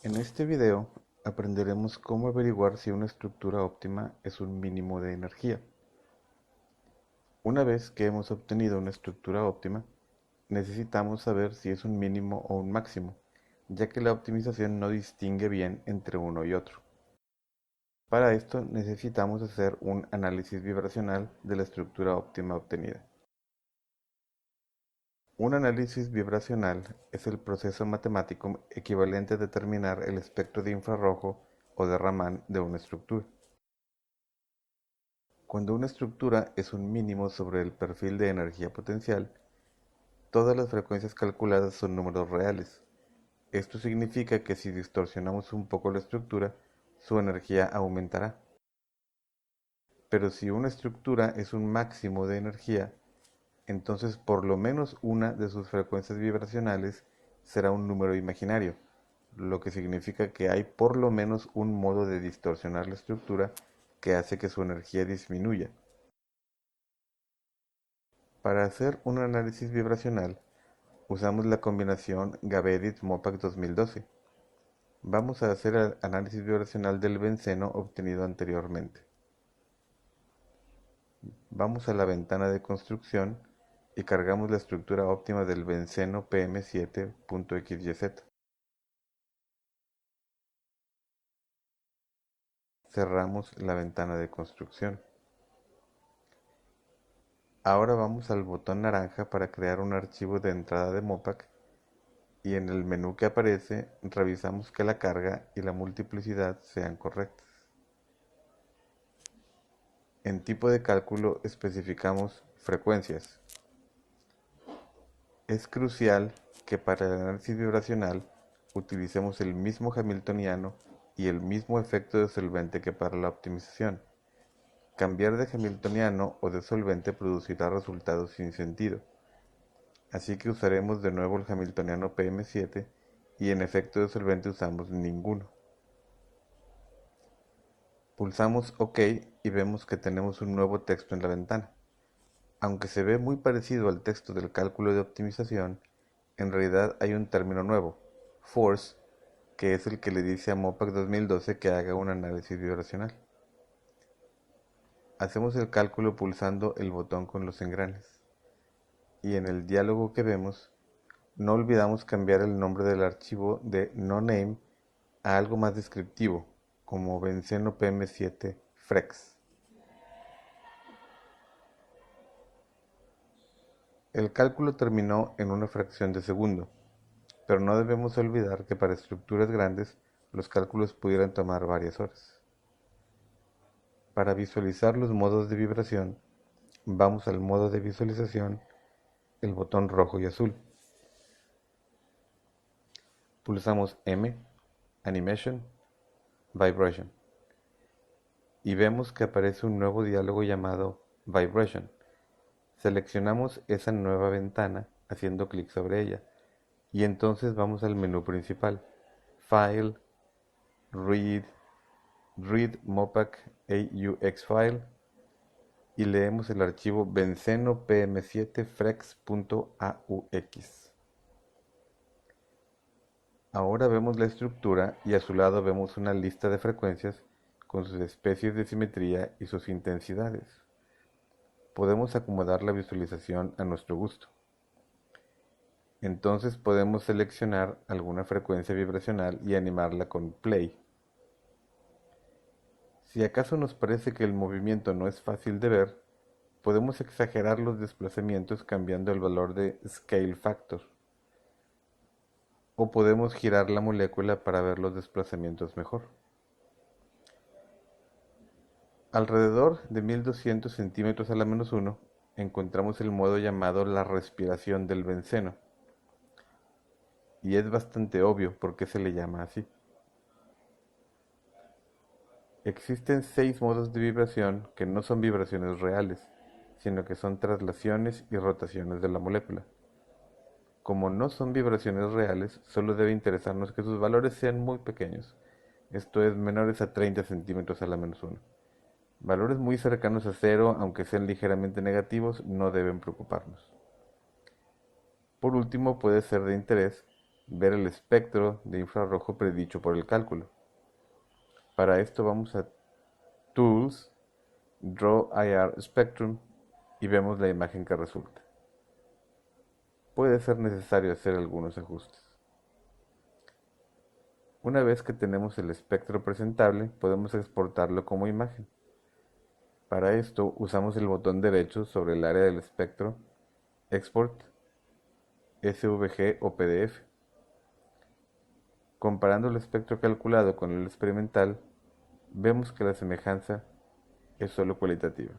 En este video aprenderemos cómo averiguar si una estructura óptima es un mínimo de energía. Una vez que hemos obtenido una estructura óptima, necesitamos saber si es un mínimo o un máximo, ya que la optimización no distingue bien entre uno y otro. Para esto necesitamos hacer un análisis vibracional de la estructura óptima obtenida. Un análisis vibracional es el proceso matemático equivalente a determinar el espectro de infrarrojo o de Raman de una estructura. Cuando una estructura es un mínimo sobre el perfil de energía potencial, todas las frecuencias calculadas son números reales. Esto significa que si distorsionamos un poco la estructura, su energía aumentará. Pero si una estructura es un máximo de energía, entonces por lo menos una de sus frecuencias vibracionales será un número imaginario, lo que significa que hay por lo menos un modo de distorsionar la estructura que hace que su energía disminuya. Para hacer un análisis vibracional, usamos la combinación Gabedit-Mopac 2012. Vamos a hacer el análisis vibracional del benceno obtenido anteriormente. Vamos a la ventana de construcción y cargamos la estructura óptima del benceno PM7.xyz. Cerramos la ventana de construcción. Ahora vamos al botón naranja para crear un archivo de entrada de Mopac y en el menú que aparece revisamos que la carga y la multiplicidad sean correctas. En tipo de cálculo especificamos frecuencias. Es crucial que para el análisis vibracional utilicemos el mismo hamiltoniano y el mismo efecto de solvente que para la optimización. Cambiar de hamiltoniano o de solvente producirá resultados sin sentido. Así que usaremos de nuevo el hamiltoniano PM7 y en efecto de solvente usamos ninguno. Pulsamos OK y vemos que tenemos un nuevo texto en la ventana. Aunque se ve muy parecido al texto del cálculo de optimización, en realidad hay un término nuevo, force, que es el que le dice a Mopac 2012 que haga un análisis vibracional. Hacemos el cálculo pulsando el botón con los engranes. Y en el diálogo que vemos, no olvidamos cambiar el nombre del archivo de NoName a algo más descriptivo, como benceno PM7 frex. El cálculo terminó en una fracción de segundo, pero no debemos olvidar que para estructuras grandes los cálculos pudieran tomar varias horas. Para visualizar los modos de vibración, vamos al modo de visualización, el botón rojo y azul. Pulsamos M, Animation, Vibration, y vemos que aparece un nuevo diálogo llamado Vibration. Seleccionamos esa nueva ventana haciendo clic sobre ella, y entonces vamos al menú principal, File, Read Mopac AUX File, y leemos el archivo benceno pm7 frex.aux. Ahora vemos la estructura y a su lado vemos una lista de frecuencias con sus especies de simetría y sus intensidades. Podemos acomodar la visualización a nuestro gusto. Entonces podemos seleccionar alguna frecuencia vibracional y animarla con play. Si acaso nos parece que el movimiento no es fácil de ver, podemos exagerar los desplazamientos cambiando el valor de scale factor. O podemos girar la molécula para ver los desplazamientos mejor. Alrededor de 1200 centímetros a la -1 encontramos el modo llamado la respiración del benceno. Y es bastante obvio por qué se le llama así. Existen 6 modos de vibración que no son vibraciones reales, sino que son traslaciones y rotaciones de la molécula. Como no son vibraciones reales, solo debe interesarnos que sus valores sean muy pequeños, esto es menores a 30 centímetros a la -1. Valores muy cercanos a cero, aunque sean ligeramente negativos, no deben preocuparnos. Por último, puede ser de interés ver el espectro de infrarrojo predicho por el cálculo. Para esto vamos a Tools, Draw IR Spectrum y vemos la imagen que resulta. Puede ser necesario hacer algunos ajustes. Una vez que tenemos el espectro presentable, podemos exportarlo como imagen. Para esto usamos el botón derecho sobre el área del espectro, Export, SVG o PDF. Comparando el espectro calculado con el experimental, vemos que la semejanza es solo cualitativa.